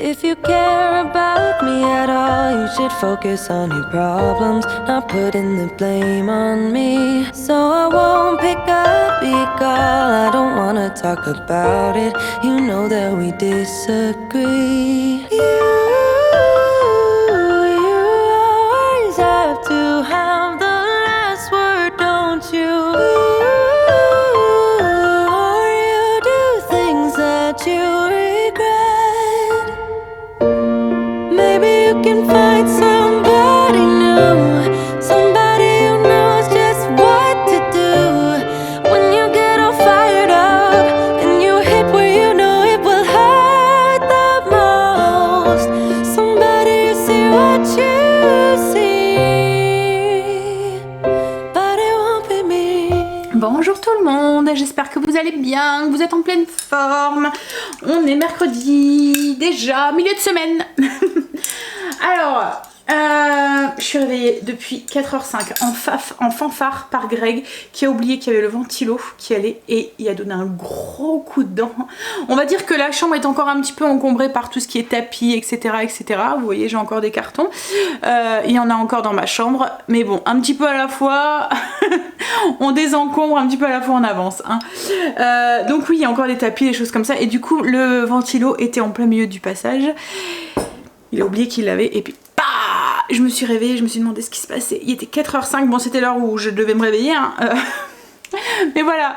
If you care about me at all, you should focus on your problems, not putting the blame on me. So I won't pick up your call, I don't wanna talk about it. You know that we disagree. You always have to have the last word, don't you? Or you do things that you regret. Maybe you can find somebody new, somebody who knows just what to do. When you get all fired up and you hit where you know it will hurt the most. Somebody who see what you see, but it won't be me. Bonjour tout le monde, j'espère que vous allez bien, que vous êtes en pleine forme. On est mercredi, déjà, milieu de semaine. Alors, je suis réveillée depuis 4h05 en fanfare par Greg qui a oublié qu'il y avait le ventilo qui allait et il a donné un gros coup de dent. On va dire que la chambre est encore un petit peu encombrée par tout ce qui est tapis, etc. etc. Vous voyez, j'ai encore des cartons. Il y en a encore dans ma chambre. Mais bon, un petit peu à la fois, on désencombre, un petit peu à la fois on avance. Hein. Donc oui, il y a encore des tapis, des choses comme ça. Et du coup, le ventilo était en plein milieu du passage. Il a oublié qu'il l'avait et puis je me suis réveillée, je me suis demandé ce qui se passait. Il était 4h05, bon c'était l'heure où je devais me réveiller. Hein. Mais voilà,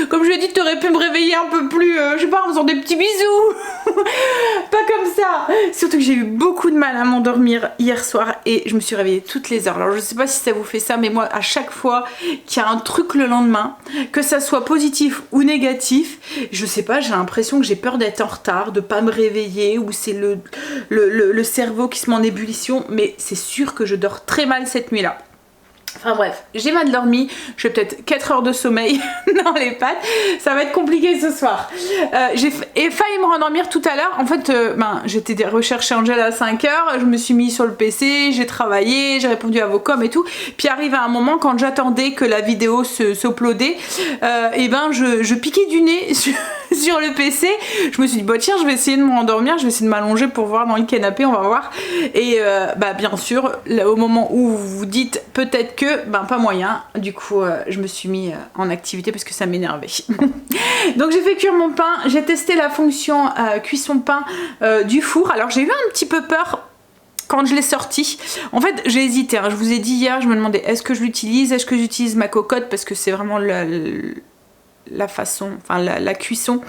comme je lui ai dit, tu aurais pu me réveiller un peu plus, je sais pas, en faisant des petits bisous. Pas comme ça. Surtout que j'ai eu beaucoup de mal à m'endormir hier soir et je me suis réveillée toutes les heures. Alors je sais pas si ça vous fait ça, mais moi à chaque fois qu'il y a un truc le lendemain, que ça soit positif ou négatif, je sais pas, j'ai l'impression que j'ai peur d'être en retard, de pas me réveiller, ou c'est le cerveau qui se met en ébullition, mais c'est sûr que je dors très mal cette nuit-là. Enfin bref, j'ai mal dormi, j'ai peut-être 4 heures de sommeil dans les pattes, ça va être compliqué ce soir. J'ai failli me rendormir tout à l'heure, en fait j'étais rechercher Angela à 5 heures, je me suis mis sur le PC, j'ai travaillé, j'ai répondu à vos coms et tout, puis arrive à un moment quand j'attendais que la vidéo s'uploadait, et ben je piquais du nez sur le PC, je me suis dit bah tiens je vais essayer de me rendormir, je vais essayer de m'allonger pour voir dans le canapé, on va voir, et bien sûr là, au moment où vous vous dites peut-être que pas moyen, du coup je me suis mis en activité parce que ça m'énervait. Donc j'ai fait cuire mon pain, j'ai testé la fonction cuisson pain du four. Alors j'ai eu un petit peu peur quand je l'ai sorti. En fait j'ai hésité, hein. Je vous ai dit hier, je me demandais est-ce que je l'utilise, est-ce que j'utilise ma cocotte parce que c'est vraiment la façon, enfin la cuisson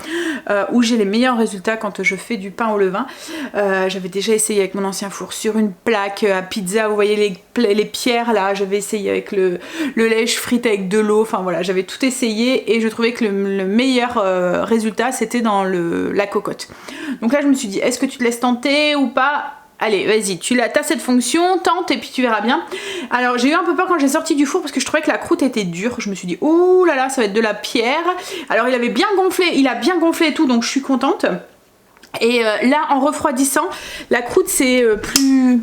où j'ai les meilleurs résultats quand je fais du pain au levain. J'avais déjà essayé avec mon ancien four sur une plaque à pizza, vous voyez les pierres là, j'avais essayé avec le lait, je frite avec de l'eau, enfin voilà, j'avais tout essayé et je trouvais que le meilleur résultat c'était dans la cocotte. Donc là je me suis dit est-ce que tu te laisses tenter ou pas? Allez, vas-y, tu as cette fonction, tente et puis tu verras bien. Alors j'ai eu un peu peur quand j'ai sorti du four parce que je trouvais que la croûte était dure. Je me suis dit, oh là là, ça va être de la pierre. Alors il avait bien gonflé, il a bien gonflé et tout, donc je suis contente. Et là, en refroidissant, la croûte c'est plus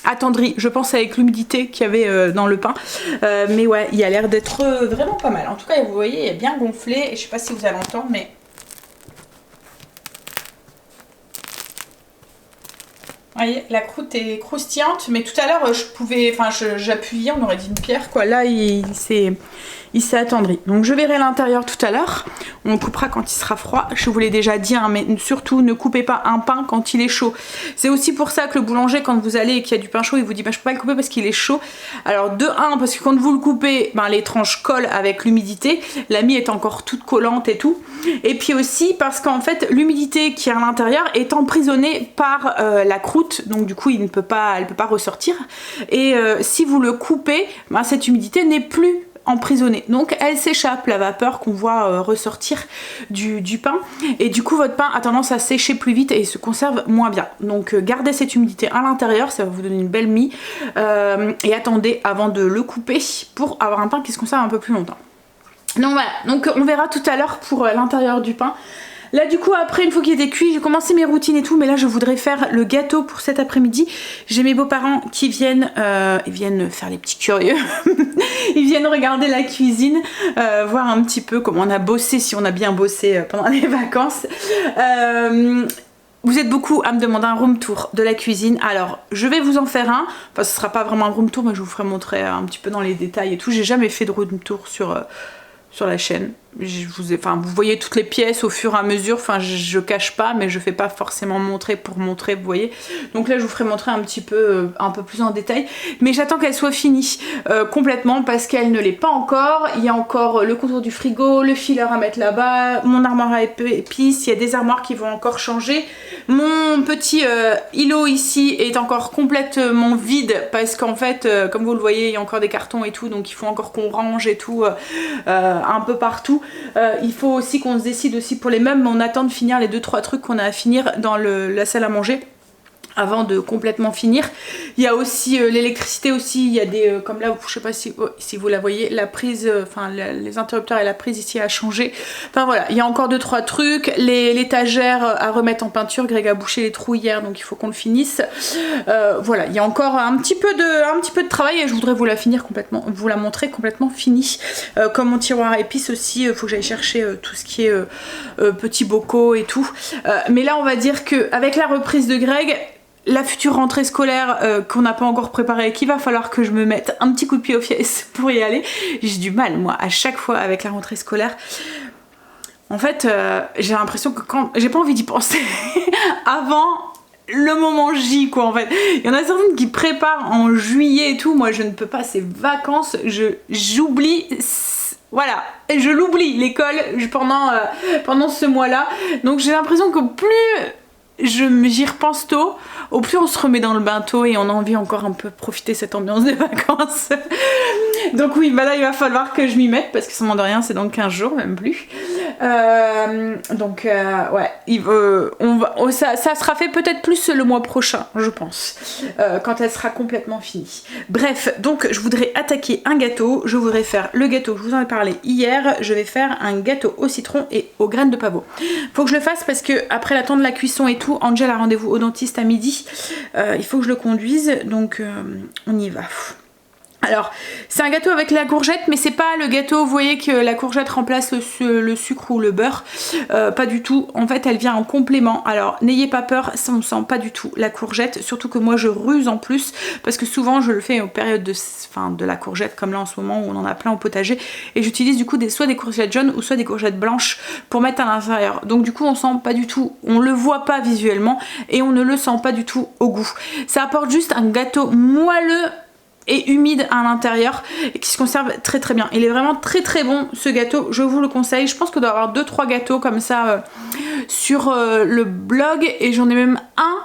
attendrie, je pense avec l'humidité qu'il y avait dans le pain. Mais ouais, il a l'air d'être vraiment pas mal. En tout cas, vous voyez, il est bien gonflé. Et je sais pas si vous allez entendre, mais... Vous voyez, la croûte est croustillante, mais tout à l'heure j'appuyais, on aurait dit une pierre quoi. Là il s'est attendri. Donc je verrai l'intérieur tout à l'heure. On coupera quand il sera froid. Je vous l'ai déjà dit, hein, mais surtout ne coupez pas un pain quand il est chaud. C'est aussi pour ça que le boulanger, quand vous allez et qu'il y a du pain chaud, il vous dit je peux pas le couper parce qu'il est chaud. Alors de 1, parce que quand vous le coupez, les tranches collent avec l'humidité. La mie est encore toute collante et tout. Et puis aussi parce qu'en fait l'humidité qui est à l'intérieur est emprisonnée par la croûte, donc du coup elle peut pas ressortir. Et si vous le coupez, cette humidité n'est plus emprisonnée, donc elle s'échappe, la vapeur qu'on voit ressortir du pain, et du coup votre pain a tendance à sécher plus vite et se conserve moins bien. Donc gardez cette humidité à l'intérieur, ça va vous donner une belle mie, et attendez avant de le couper pour avoir un pain qui se conserve un peu plus longtemps. Donc voilà, donc on verra tout à l'heure pour l'intérieur du pain. Là du coup après, une fois qu'il était cuit, j'ai commencé mes routines et tout, mais là je voudrais faire le gâteau pour cet après-midi. J'ai mes beaux-parents qui viennent, ils viennent faire les petits curieux. Ils viennent regarder la cuisine, voir un petit peu comment on a bossé, si on a bien bossé pendant les vacances. vous êtes beaucoup à me demander un room tour de la cuisine. Alors, je vais vous en faire un. Enfin, ce sera pas vraiment un room tour, mais je vous ferai montrer un petit peu dans les détails et tout. J'ai jamais fait de room tour sur la chaîne. Vous voyez toutes les pièces au fur et à mesure. Enfin, je cache pas, mais je fais pas forcément montrer pour montrer, vous voyez. Donc là, je vous ferai montrer un petit peu, un peu plus en détail. Mais j'attends qu'elle soit finie complètement parce qu'elle ne l'est pas encore. Il y a encore le contour du frigo, le filler à mettre là-bas, mon armoire à épices. Il y a des armoires qui vont encore changer. Mon petit îlot ici est encore complètement vide parce qu'en fait, comme vous le voyez, il y a encore des cartons et tout. Donc il faut encore qu'on range et tout un peu partout. Il faut aussi qu'on se décide aussi pour les meubles, mais on attend de finir les 2-3 trucs qu'on a à finir dans la salle à manger avant de complètement finir. Il y a aussi l'électricité aussi, il y a des comme là, je sais pas si vous la voyez, la prise, les interrupteurs et la prise ici a changé. Enfin voilà, il y a encore 2-3 trucs, l'étagère à remettre en peinture, Greg a bouché les trous hier donc il faut qu'on le finisse. Voilà, il y a encore un petit peu de travail et je voudrais vous la finir complètement, vous la montrer complètement finie. Comme mon tiroir à épices aussi, il faut que j'aille chercher tout ce qui est petits bocaux et tout. Mais là on va dire que avec la reprise de Greg, la future rentrée scolaire qu'on n'a pas encore préparée, qu'il va falloir que je me mette un petit coup de pied aux fesses pour y aller. J'ai du mal moi à chaque fois avec la rentrée scolaire. En fait j'ai l'impression que quand j'ai pas envie d'y penser avant le moment J quoi en fait. Il y en a certaines qui préparent en juillet et tout, moi je ne peux pas, ces vacances, j'oublie. Voilà, je l'oublie l'école pendant ce mois-là. Donc j'ai l'impression que plus j'y repense tôt, au plus on se remet dans le bain tôt et on a envie encore un peu profiter de cette ambiance des vacances. Donc oui, bah là il va falloir que je m'y mette parce que ça de rien, c'est dans 15 jours, même plus. Ouais, ça sera fait peut-être plus le mois prochain, je pense, quand elle sera complètement finie. Bref, donc je voudrais attaquer un gâteau. Je voudrais faire le gâteau, je vous en ai parlé hier. Je vais faire un gâteau au citron et aux graines de pavot. Faut que je le fasse parce que après le temps de la cuisson et tout, Angel a rendez-vous au dentiste à midi. Il faut que je le conduise, donc on y va. Alors, c'est un gâteau avec la courgette, mais c'est pas le gâteau, vous voyez que la courgette remplace le sucre ou le beurre. Pas du tout. En fait, elle vient en complément. Alors, n'ayez pas peur, ça on sent pas du tout la courgette. Surtout que moi, je ruse en plus, parce que souvent, je le fais aux périodes de la courgette, comme là en ce moment où on en a plein au potager. Et j'utilise du coup soit des courgettes jaunes ou soit des courgettes blanches pour mettre à l'intérieur. Donc du coup, on sent pas du tout, on le voit pas visuellement et on ne le sent pas du tout au goût. Ça apporte juste un gâteau moelleux et humide à l'intérieur et qui se conserve très très bien. Il est vraiment très très bon ce gâteau, je vous le conseille. Je pense qu'on doit avoir 2-3 gâteaux comme ça sur le blog et j'en ai même un,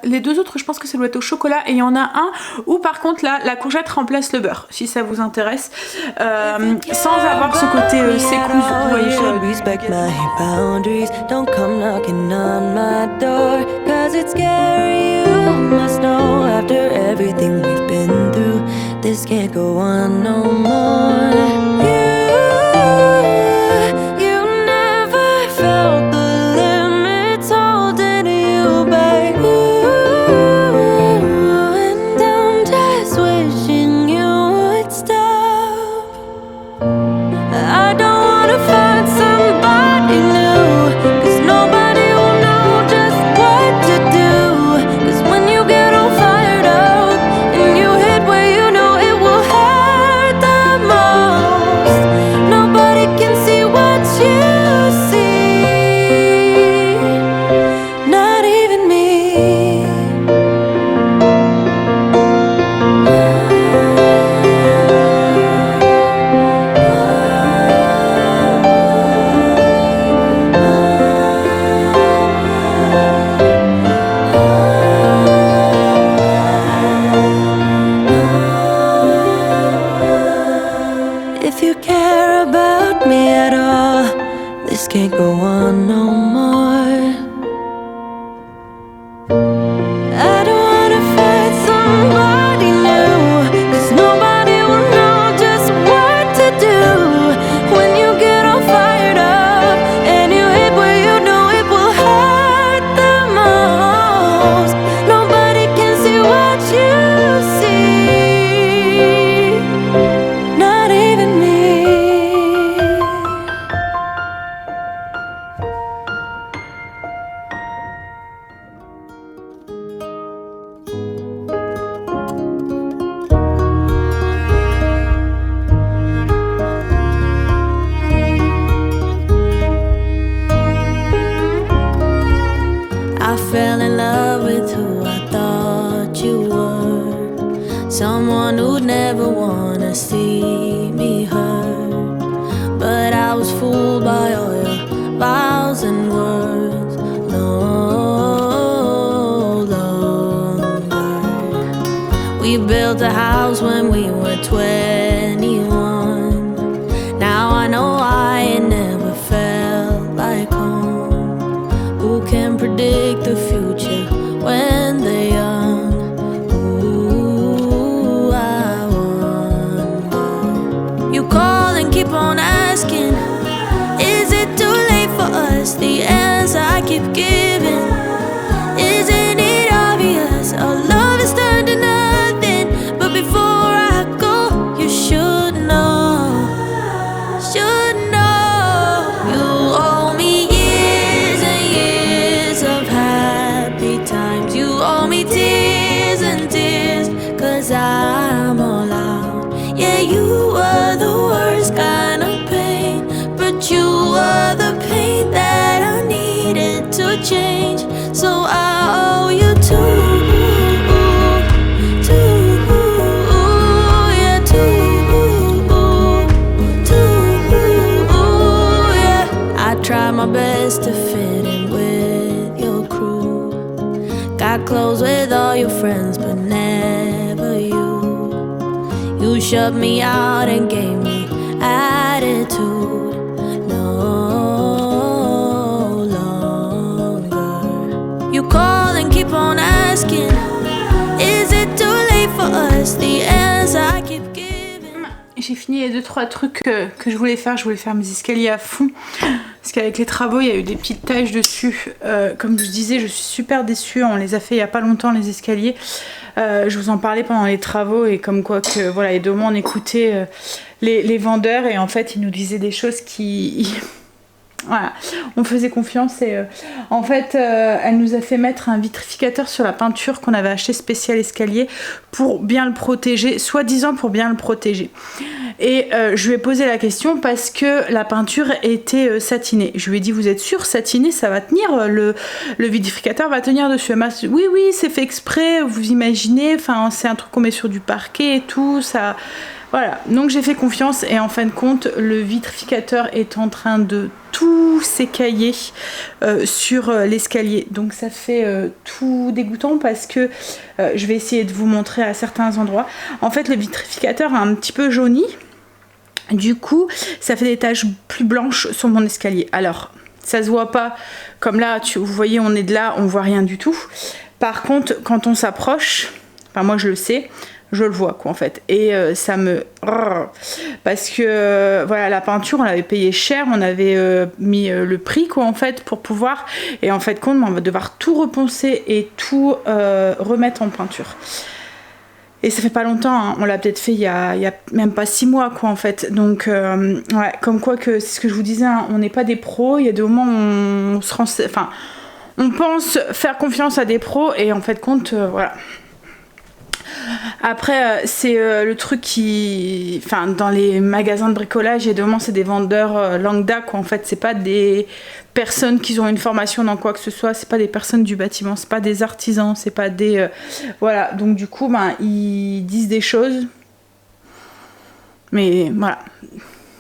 les deux autres je pense que ça doit être au chocolat et il y en a un où par contre là la courgette remplace le beurre si ça vous intéresse, sans avoir ce côté sécousse, vous voyez. Respect my boundaries. Don't come knocking on my door. Cause it's scary, you must know. After everything we've been through, this can't go on no more. You never felt the limits holding you back. And I'm just wishing you would stop. I don't wanna find somebody new, cause nobody will know just what to do. Cause when you get all fired up and you hit where you know it will hurt the most, nobody can see what you see, not even me. If you care about me at all, this can't go on no more. I don't wanna find somebody new, cause nobody will know just what to do. When you get all fired up and you hit where you know it will hurt the most, nobody can see what you see, not even me. built a house when we were 21. Now I know why it never felt like home. Who can predict the future when they're young? Ooh, I wonder. You call and keep on asking, is it too late for us? The answer I keep giving, isn't it obvious? Our love is turned to nothing. But before I go, you should know, should know. You owe me years and years of happy times. You owe me tears and tears, 'cause I'm all out. Yeah, you were the worst kind of pain, but you were the pain that I needed to change. So I owe you too, yeah, yeah. I tried my best to fit in with your crew. Got close with all your friends, but never you. You shut me out and gave me attitude. No longer. You call and keep on asking, is it too late for us? The answer I keep giving. J'ai fini les 2-3 trucs que je voulais faire. Je voulais faire mes escaliers à fond. Parce qu'avec les travaux, il y a eu des petites taches dessus. Comme je disais, je suis super déçue. On les a fait il n'y a pas longtemps, les escaliers. Je vous en parlais pendant les travaux. Et comme quoi, que voilà, et de moi, on écoutait les vendeurs. Et en fait, ils nous disaient des choses qui... Voilà, on faisait confiance et en fait elle nous a fait mettre un vitrificateur sur la peinture qu'on avait acheté spécial escalier pour bien le protéger, soi-disant pour bien le protéger. Et je lui ai posé la question parce que la peinture était satinée. Je lui ai dit, vous êtes sûr, satiné, ça va tenir, le vitrificateur va tenir dessus. Elle m'a dit, oui, oui, c'est fait exprès, vous imaginez, enfin c'est un truc qu'on met sur du parquet et tout, ça... Voilà, donc j'ai fait confiance et en fin de compte, le vitrificateur est en train de tout s'écailler sur l'escalier. Donc ça fait tout dégoûtant parce que je vais essayer de vous montrer à certains endroits. En fait, le vitrificateur a un petit peu jauni. Du coup, ça fait des taches plus blanches sur mon escalier. Alors, ça se voit pas comme là, vous voyez, on est de là, on voit rien du tout. Par contre, quand on s'approche, enfin moi je le sais, je le vois quoi en fait, et ça me... Parce que voilà, la peinture on l'avait payé cher, on avait mis le prix quoi en fait pour pouvoir, et en fait compte on va devoir tout reponcer et tout remettre en peinture. Et ça fait pas longtemps, hein. On l'a peut-être fait il y a même pas 6 mois quoi en fait. Donc ouais, comme quoi que c'est ce que je vous disais, hein, on n'est pas des pros, il y a des moments où on se rend... Enfin, on pense faire confiance à des pros et en fait compte, voilà. Après c'est le truc qui... Enfin dans les magasins de bricolage, il y a des moments c'est des vendeurs lambda quoi en fait, c'est pas des personnes qui ont une formation dans quoi que ce soit, c'est pas des personnes du bâtiment, c'est pas des artisans, c'est pas des... voilà, donc du coup ben, ils disent des choses, mais voilà,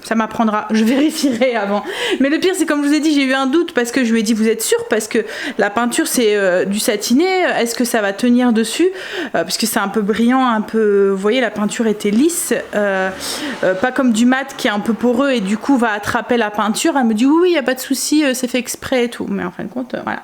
ça m'apprendra, je vérifierai avant. Mais le pire c'est comme je vous ai dit, j'ai eu un doute parce que je lui ai dit vous êtes sûr, parce que la peinture c'est du satiné, est-ce que ça va tenir dessus, parce que c'est un peu brillant, un peu, vous voyez la peinture était lisse, pas comme du mat qui est un peu poreux et du coup va attraper la peinture. Elle me dit oui il n'y a pas de souci, c'est fait exprès et tout, mais en fin de compte voilà.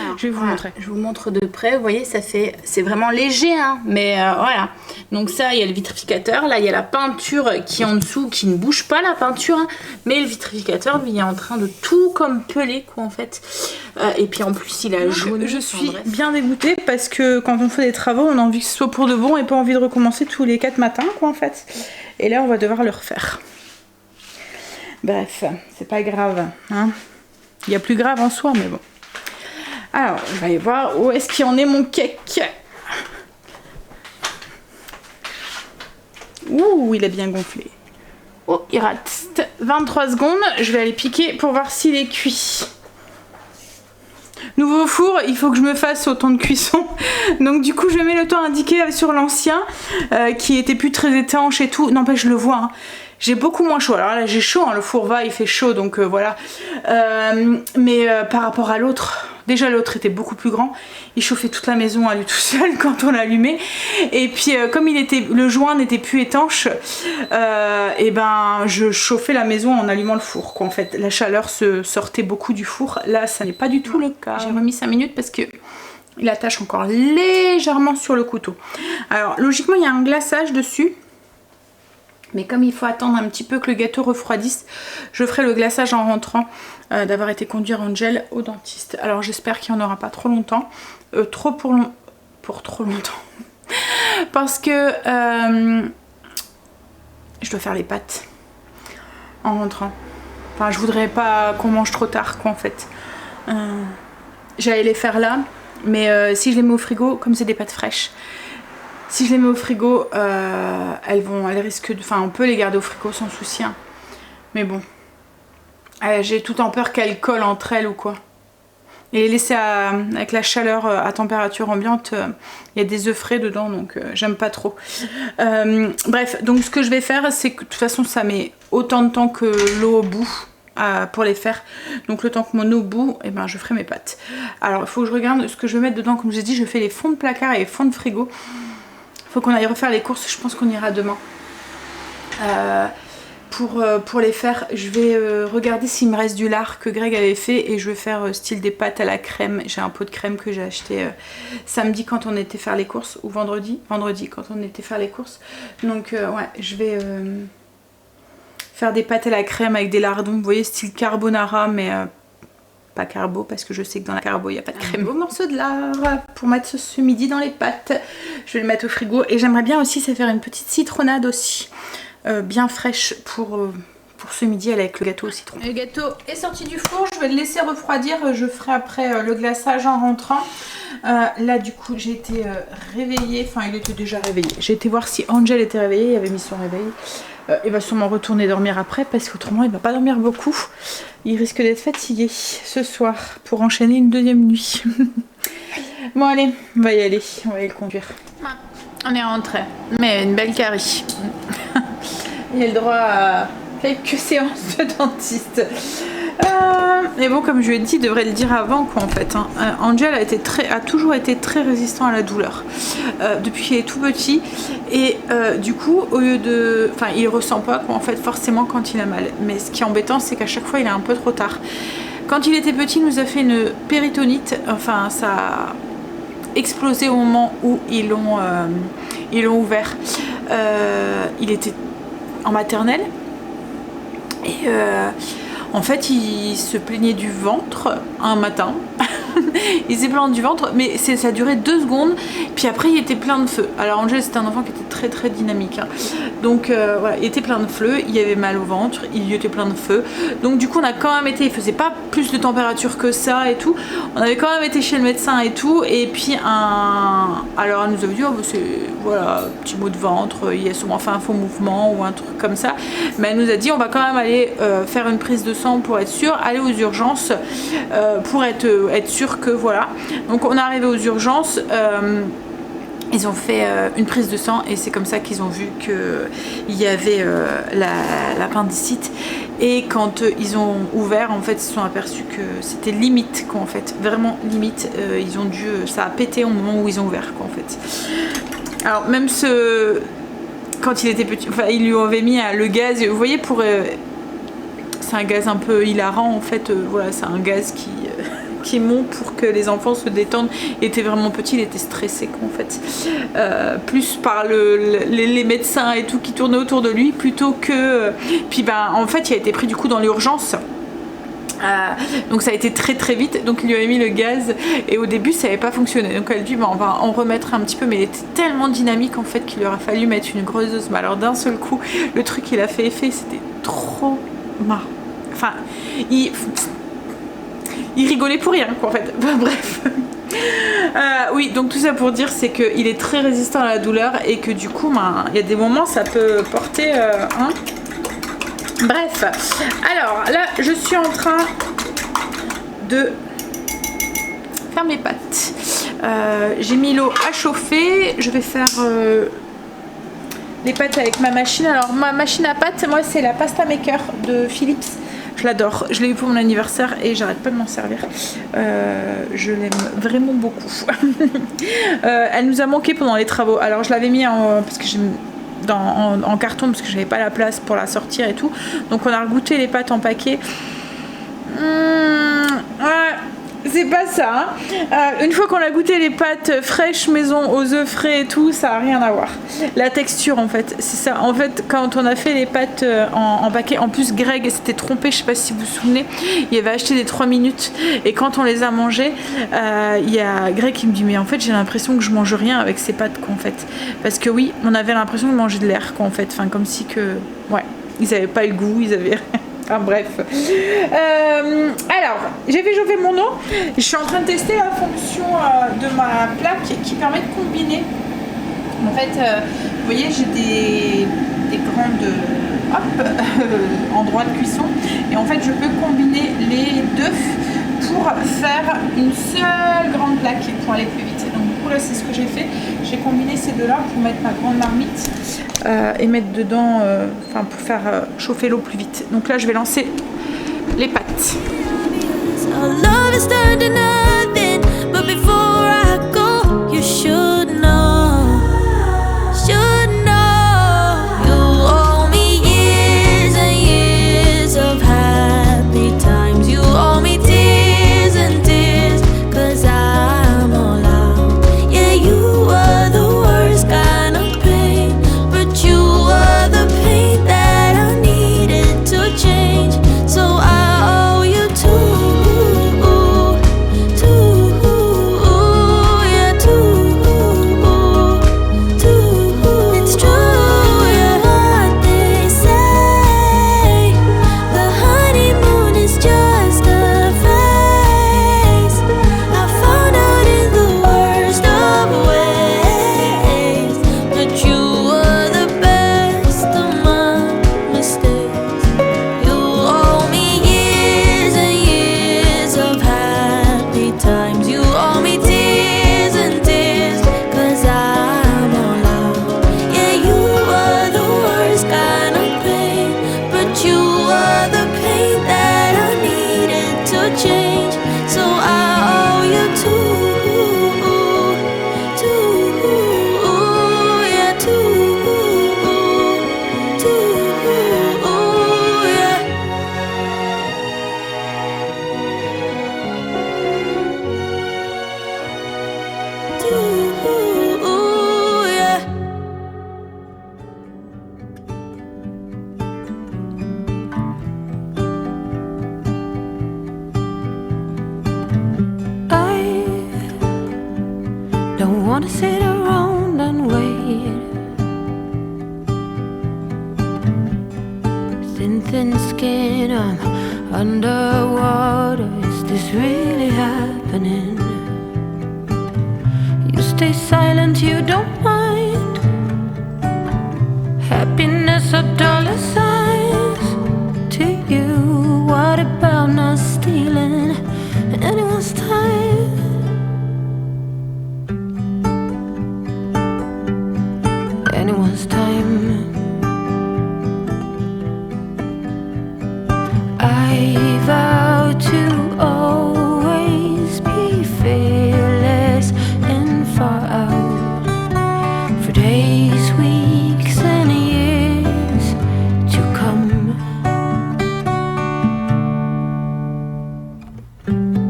Alors, je vais vous montrer. Je vous montre de près, vous voyez ça fait, c'est vraiment léger hein, mais voilà. Donc ça il y a le vitrificateur, là il y a la peinture qui est en dessous qui ne bouge pas la peinture, hein, mais le vitrificateur lui il est en train de tout comme peler quoi en fait, et puis en plus il a jaune. Je suis bien dégoûtée parce que quand on fait des travaux on a envie que ce soit pour de bon et pas envie de recommencer tous les 4 matins quoi en fait, et là on va devoir le refaire. Bref, c'est pas grave hein, il y a plus grave en soi mais bon. Alors je vais aller voir où est-ce qu'il en est mon cake. Ouh il a bien gonflé. Oh, il reste 23 secondes. Je vais aller piquer pour voir s'il est cuit. Nouveau four, il faut que je me fasse au temps de cuisson. Donc du coup, je mets le temps indiqué sur l'ancien qui était plus très étanche et tout. N'empêche, je le vois. Hein. j'ai beaucoup moins chaud. Alors là j'ai chaud, hein, le four va, il fait chaud, donc voilà. Mais par rapport à l'autre, déjà l'autre était beaucoup plus grand. Il chauffait toute la maison à lui tout seul quand on l'allumait. Et puis comme le joint n'était plus étanche, et ben je chauffais la maison en allumant le four, quoi. En fait, la chaleur se sortait beaucoup du four. Là, ça n'est pas du tout le cas. J'ai remis 5 minutes parce que il attache encore légèrement sur le couteau. Alors logiquement, il y a un glaçage dessus. Mais comme il faut attendre un petit peu que le gâteau refroidisse, je ferai le glaçage en rentrant d'avoir été conduire Angel au dentiste. Alors j'espère qu'il n'y en aura pas trop longtemps. Pour trop longtemps. Parce que je dois faire les pâtes en rentrant. Enfin, je voudrais pas qu'on mange trop tard, quoi, en fait. J'allais les faire là, mais si je les mets au frigo, comme c'est des pâtes fraîches, si je les mets au frigo, elles risquent de... Enfin, on peut les garder au frigo sans souci, hein. Mais bon, j'ai tout en peur qu'elles collent entre elles ou quoi. Et les laisser avec la chaleur à température ambiante, il y a des œufs frais dedans, donc j'aime pas trop. Bref, donc ce que je vais faire, c'est que de toute façon ça met autant de temps que l'eau au bout pour les faire. Donc le temps que mon eau bout, et ben je ferai mes pâtes. Alors il faut que je regarde ce que je vais mettre dedans. Comme j'ai dit, je fais les fonds de placard et les fonds de frigo. Il faut qu'on aille refaire les courses, je pense qu'on ira demain. Pour les faire, je vais regarder s'il me reste du lard que Greg avait fait et je vais faire style des pâtes à la crème. J'ai un pot de crème que j'ai acheté samedi quand on était faire les courses, ou vendredi quand on était faire les courses. Donc ouais, je vais faire des pâtes à la crème avec des lardons, vous voyez, style carbonara, mais pas carbo, parce que je sais que dans la carbo il n'y a pas de crème. Un beau morceau de lard pour mettre ce midi dans les pâtes. Je vais le mettre au frigo et j'aimerais bien aussi ça faire une petite citronnade aussi. Bien fraîche pour ce midi avec le gâteau au citron. Le gâteau est sorti du four, je vais le laisser refroidir, je ferai après le glaçage en rentrant. Là du coup j'ai été réveillée, enfin il était déjà réveillé. J'ai été voir si Angel était réveillé, il avait mis son réveil. Il va sûrement retourner dormir après parce qu'autrement il va pas dormir beaucoup. Il risque d'être fatigué ce soir pour enchaîner une deuxième nuit. Bon allez, on va y aller, on va aller le conduire. On est rentré, mais une belle carie. Il a le droit à quelques séances de dentiste. Mais bon, comme je lui ai dit, il devrait le dire avant, quoi, en fait. Hein. Angel a toujours été très résistant à la douleur depuis qu'il est tout petit. Et du coup, au lieu de... Enfin, il ressent pas, quoi, en fait, forcément quand il a mal. Mais ce qui est embêtant, c'est qu'à chaque fois, il est un peu trop tard. Quand il était petit, il nous a fait une péritonite. Enfin, ça a explosé au moment où ils l'ont ouvert. Il était en maternelle et en fait il se plaignait du ventre un matin. Il s'est plaint du ventre, mais ça a duré 2 secondes, puis après il était plein de feu. Alors Angel c'était un enfant qui était très dynamique, hein. Donc voilà, il était plein de feu, il avait mal au ventre, il était plein de feu. Donc du coup on a quand même été, il faisait pas plus de température que ça et tout, on avait quand même été chez le médecin et tout, et puis alors elle nous avait dit oh, bah, c'est voilà, petit mot de ventre, il a sûrement fait un faux mouvement ou un truc comme ça, mais elle nous a dit on va quand même aller faire une prise de sang pour être sûr, aller aux urgences pour être sûr que voilà. Donc on est arrivé aux urgences, ils ont fait une prise de sang et c'est comme ça qu'ils ont vu qu'il y avait l'appendicite. Et quand ils ont ouvert, en fait, ils se sont aperçus que c'était limite, quoi, en fait, vraiment limite. Ils ont dû, ça a pété au moment où ils ont ouvert, quoi, en fait. Alors même quand il était petit, enfin, ils lui avaient mis le gaz. Vous voyez, c'est un gaz un peu hilarant, en fait. Voilà, c'est un gaz qui monte pour que les enfants se détendent. Il était vraiment petit, il était stressé, quoi, en fait. Plus par les médecins et tout qui tournaient autour de lui, plutôt que... Puis ben, en fait, il a été pris du coup dans l'urgence. Donc ça a été très vite, donc il lui avait mis le gaz et au début ça n'avait pas fonctionné, donc elle dit bon, on va en remettre un petit peu, mais il était tellement dynamique en fait qu'il lui aura fallu mettre une grosseuse. Mais alors d'un seul coup le truc il a fait effet, c'était trop marrant, enfin il rigolait pour rien, quoi, en fait. Bref. Oui, donc tout ça pour dire c'est qu'il est très résistant à la douleur et que du coup il y a des moments ça peut porter hein. Bref, alors là je suis en train de faire mes pâtes. J'ai mis l'eau à chauffer, je vais faire les pâtes avec ma machine. Alors ma machine à pâtes, moi c'est la Pasta Maker de Philips. Je l'adore, je l'ai eu pour mon anniversaire et j'arrête pas de m'en servir. Je l'aime vraiment beaucoup. Elle nous a manqué pendant les travaux. Alors je l'avais mis parce que en carton parce que j'avais pas la place pour la sortir et tout. Donc on a regoûté les pâtes en paquet. Ouais, c'est pas ça. Une fois qu'on a goûté les pâtes fraîches maison aux œufs frais et tout, ça a rien à voir. La texture en fait, c'est ça. En fait, quand on a fait les pâtes en paquet, en plus Greg s'était trompé, je sais pas si vous vous souvenez, il avait acheté des 3 minutes et quand on les a mangées, il y a Greg qui me dit mais en fait j'ai l'impression que je mange rien avec ces pâtes quoi en fait. Parce que oui, on avait l'impression de manger de l'air quoi en fait. Enfin comme si que, ouais, ils avaient pas le goût, ils avaient enfin bref. Alors, j'ai fait chauffer mon eau. Je suis en train de tester la fonction de ma plaque qui permet de combiner. En fait, vous voyez, j'ai des grandes endroits de cuisson. Et en fait, je peux combiner les deux pour faire une seule grande plaque pour aller plus vite. Donc du coup, là, c'est ce que j'ai fait. J'ai combiné ces deux-là pour mettre ma grande marmite. Et mettre dedans, pour faire chauffer l'eau plus vite. Donc là, je vais lancer les pâtes. Our love is turned to nothing, but before I go, you should know, you owe me years and years of happy times. You owe me tears and tears, 'cause I'm all out. Yeah, you were the worst kind of pain, but you were the pain that I needed to change. So I owe you It's true, yeah, what they say. The honeymoon is just a phase. I found out in the worst of ways, but you were the best of my mistakes. You owe me years and years of happy times. You owe me tears and tears, 'cause I'm all out. Yeah, you were the worst kind of pain, but you were the pain that I needed to change. So I owe you yeah. I don't wanna sit around and wait. Thin skin, I'm underwater. Is this really happening? You stay silent, you don't mind. Happiness or dollar signs to you. What about not stealing anyone's time? Anyone's time. I vow to always be fearless and far out for days, weeks, and years to come.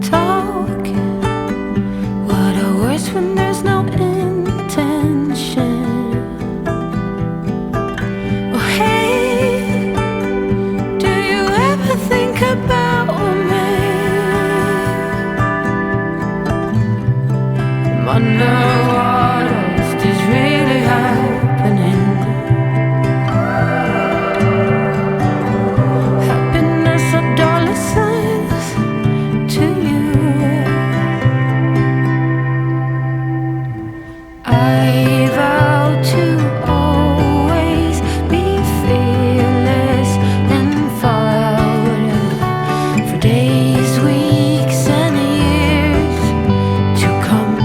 Talk, what are words when there's no intention? Oh hey, do you ever think about me? I'm underwater, is this really happening? Happiness or dollar signs to you. I vow to always be fearless and far out for days, weeks, and years to come.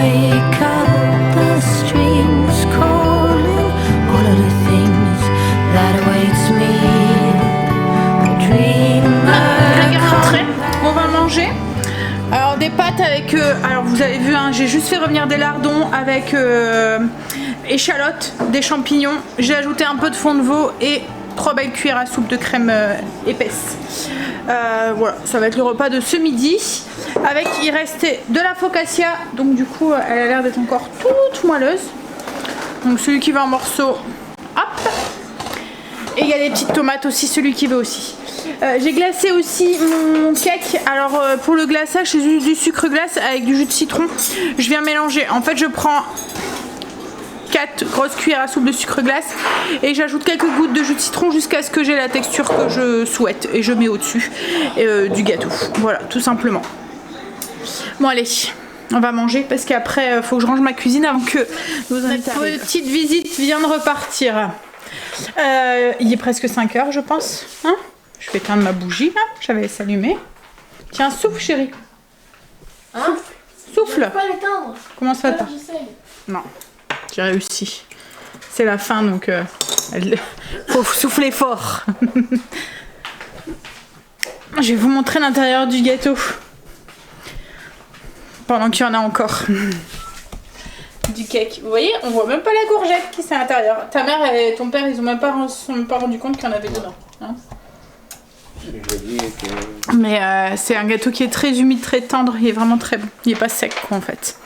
wake up, the streams calling, all of the things that awaits me. A dreamer Greg est rentré, on va manger. Alors des pâtes avec, alors vous avez vu, hein, j'ai juste fait revenir des lardons avec échalotes, des champignons. J'ai ajouté un peu de fond de veau et 3 belles cuillères à soupe de crème épaisse. Voilà, ça va être le repas de ce midi. Avec, il restait de la focaccia, donc du coup elle a l'air d'être encore toute moelleuse. Donc celui qui veut un morceau, hop. Et il y a des petites tomates aussi, celui qui veut aussi. J'ai glacé aussi mon cake. Alors pour le glaçage, c'est du sucre glace avec du jus de citron. Je viens mélanger. En fait, je prends 4 grosses cuillères à soupe de sucre glace et j'ajoute quelques gouttes de jus de citron jusqu'à ce que j'ai la texture que je souhaite. Et je mets au-dessus du gâteau. Voilà, tout simplement. Bon allez, on va manger parce qu'après, faut que je range ma cuisine avant que notre petite visite vienne de repartir. Il est presque 5 h, je pense. Hein, je vais éteindre ma bougie là, j'avais laissé allumer. Tiens, souffle chérie. Hein? Souffle. Je peux pas l'éteindre. Comment ça va? J'essaye. Non, j'ai réussi. C'est la fin donc faut souffler fort. Je vais vous montrer l'intérieur du gâteau. Pendant qu'il y en a encore. Du cake. Vous voyez, on voit même pas la courgette qui c'est à l'intérieur. Ta mère et ton père, ils ont se sont même pas rendu compte qu'il y en avait dedans. Hein, mais c'est un gâteau qui est très humide, très tendre. Il est vraiment très bon. Il est pas sec quoi en fait.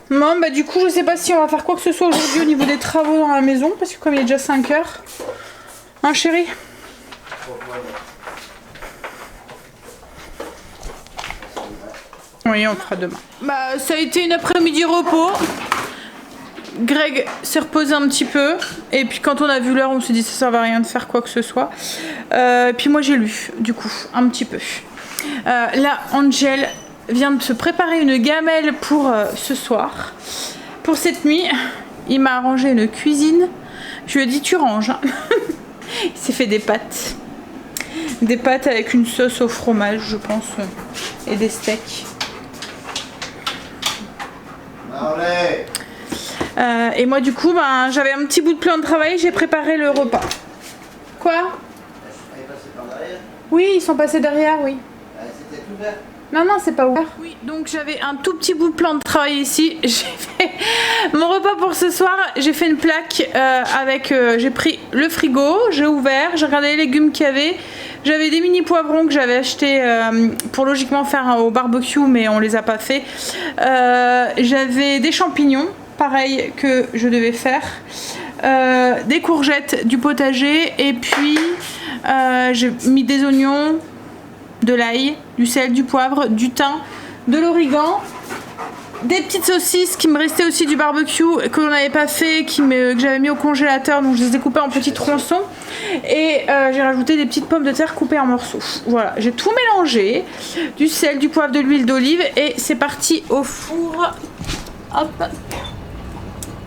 Bon, bah du coup, je sais pas si on va faire quoi que ce soit aujourd'hui au niveau des travaux dans la maison. Parce que comme il est déjà 5 h. Hein chérie? Oui, on le fera demain. Bah, ça a été une après-midi repos. Greg s'est reposé un petit peu. Et puis quand on a vu l'heure, on s'est dit ça servait à rien de faire quoi que ce soit. Puis moi j'ai lu, du coup, un petit peu. Là, Angel vient de se préparer une gamelle pour ce soir. Pour cette nuit, il m'a arrangé une cuisine. Je lui ai dit tu ranges. Hein. Il s'est fait des pâtes. Des pâtes avec une sauce au fromage, je pense. Et des steaks. Et moi du coup ben, j'avais un petit bout de plan de travail, j'ai préparé le repas. Quoi? Oui, ils sont passés derrière, oui. C'était ouvert. Non, non, c'est pas ouvert. Oui, donc j'avais un tout petit bout de plan de travail ici. J'ai fait mon repas pour ce soir. J'ai fait une plaque avec... j'ai pris le frigo, j'ai ouvert, j'ai regardé les légumes qu'il y avait. J'avais des mini poivrons que j'avais achetés pour logiquement faire au barbecue, mais on les a pas fait. J'avais des champignons, pareil, que je devais faire. Des courgettes, du potager. Et puis, j'ai mis des oignons, de l'ail, du sel, du poivre, du thym, de l'origan, des petites saucisses qui me restaient aussi du barbecue que l'on n'avait pas fait, que j'avais mis au congélateur, donc je les ai coupées en petits tronçons, et j'ai rajouté des petites pommes de terre coupées en morceaux. Voilà, j'ai tout mélangé, du sel, du poivre, de l'huile d'olive, et c'est parti au four. Hop.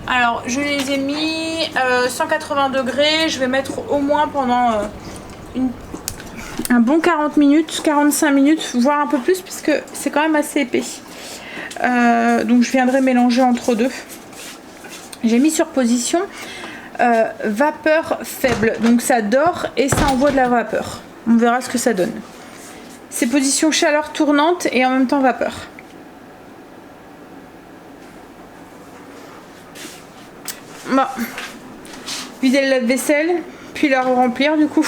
Alors je les ai mis 180 degrés, je vais mettre au moins pendant un bon 40 minutes, 45 minutes, voire un peu plus, puisque c'est quand même assez épais. Donc je viendrai mélanger entre deux. J'ai mis sur position vapeur faible, donc ça dort et ça envoie de la vapeur. On verra ce que ça donne. C'est position chaleur tournante et en même temps vapeur. Bon, vider le lave-vaisselle, puis la remplir du coup.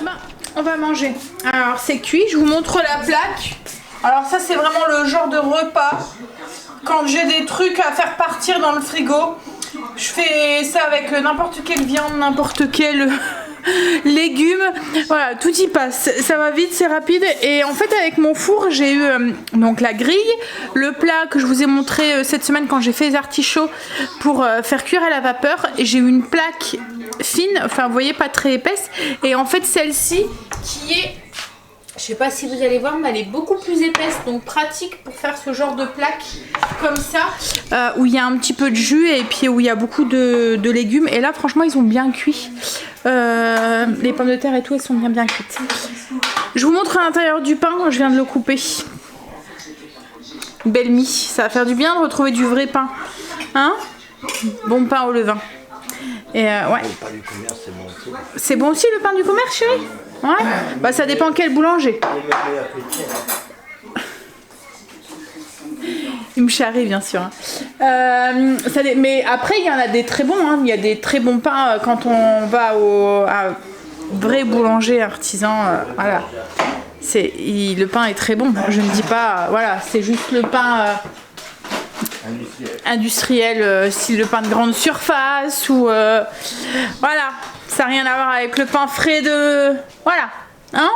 Bah, on va manger. Alors c'est cuit, je vous montre la plaque. Alors ça c'est vraiment le genre de repas. Quand j'ai des trucs à faire partir dans le frigo, je fais ça avec n'importe quelle viande, n'importe quel légumes. Voilà, tout y passe. Ça va vite, c'est rapide. Et en fait avec mon four, j'ai eu donc la grille, le plat que je vous ai montré cette semaine quand j'ai fait les artichauts pour faire cuire à la vapeur. Et j'ai eu une plaque fine, enfin vous voyez pas très épaisse. Et en fait celle-ci qui est... Je sais pas si vous allez voir, mais elle est beaucoup plus épaisse, donc pratique pour faire ce genre de plaque comme ça, où il y a un petit peu de jus et puis où il y a beaucoup de légumes. Et là, franchement, ils ont bien cuit. Les pommes de terre et tout, elles sont bien cuites. Je vous montre à l'intérieur du pain, je viens de le couper. Belle mie. Ça va faire du bien de retrouver du vrai pain. Hein? Bon pain au levain. Et ouais. Le pain du commerce, c'est bon aussi. C'est bon aussi le pain du commerce, chérie? Ouais. Bah ça dépend quel boulanger. Il me charrie bien sûr. Mais après il y en a des très bons. Hein. Il y a des très bons pains quand on va à vrai boulanger artisan. Voilà. Le pain est très bon. Je ne dis pas. Voilà, c'est juste le pain industriel, style le pain de grande surface ou voilà. Ça n'a rien à voir avec le pain frais de. Voilà. Hein?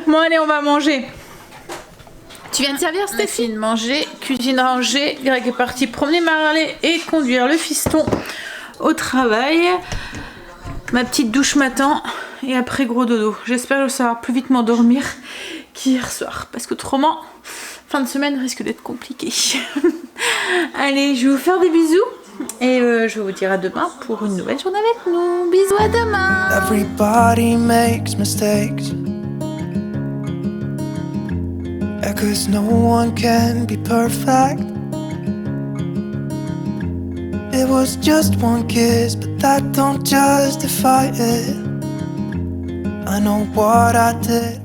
Bon allez, on va manger. Tu viens de servir, Stéphine? Manger, cuisine rangée. Greg est parti promener Marley et conduire le fiston au travail. Ma petite douche m'attend. Et après, gros dodo. J'espère que je vais savoir plus vite m'endormir qu'hier soir. Parce qu'autrement, fin de semaine risque d'être compliqué. Allez, je vais vous faire des bisous. Et je vais vous dire à demain pour une nouvelle journée avec nous. Bisous, à demain. Everybody makes mistakes. Cause no one can be perfect. It was just one kiss, but that don't justify it. I know what I did